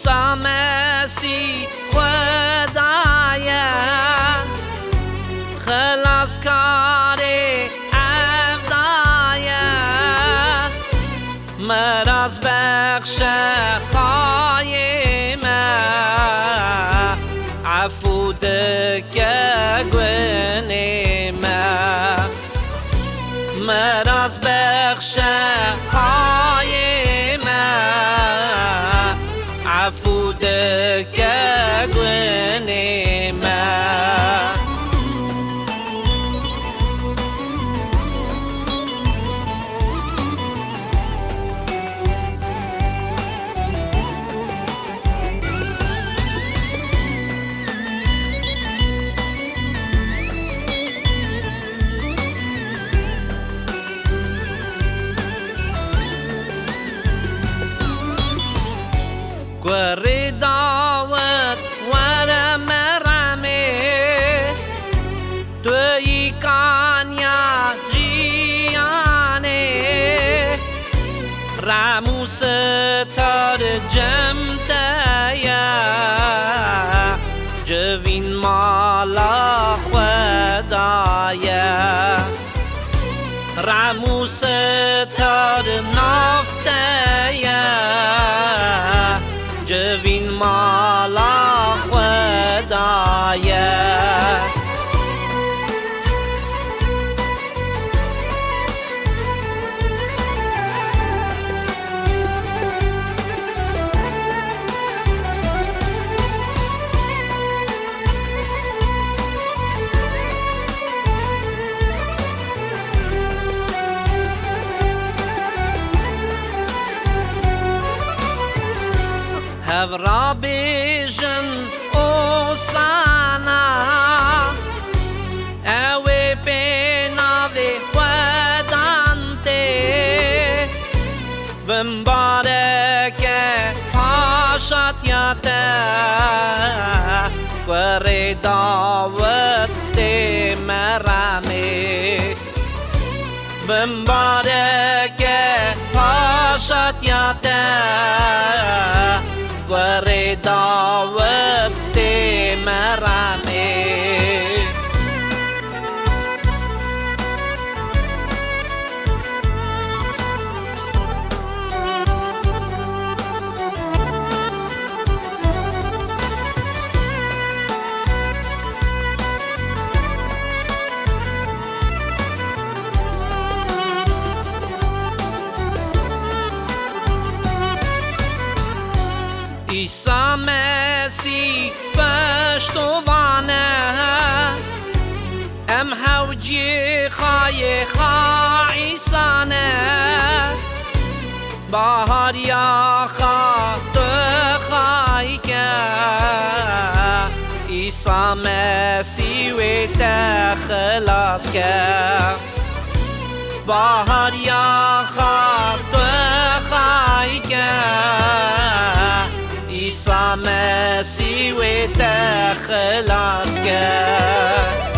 عیسی مسیح خدایه خلاصکار افدایه مرز بخش خایمه عفو دکه گونیمه مرز بخش خایمه عفو دکه گونیمه قري داوت ورا مرامي توي كان يا جياني راموس ترجمت يا جوين مالا خدايا راموس ترنافت يا جوین مالا خدایه هفرا بیجن اوسانا اوی بیناوی خودانته بمبارکه پاشاتیاته وری داوت دی مرامی بمبارکه پاشاتیاته وری داوت دی مرامی عیسی مسیح پشتوانه ام حوجی خای عیسانه بهار یا خاط خای که عیسی مسیح و تخلاص که بهار یا خاط خای که عیسی مسیح و تخلاص کرد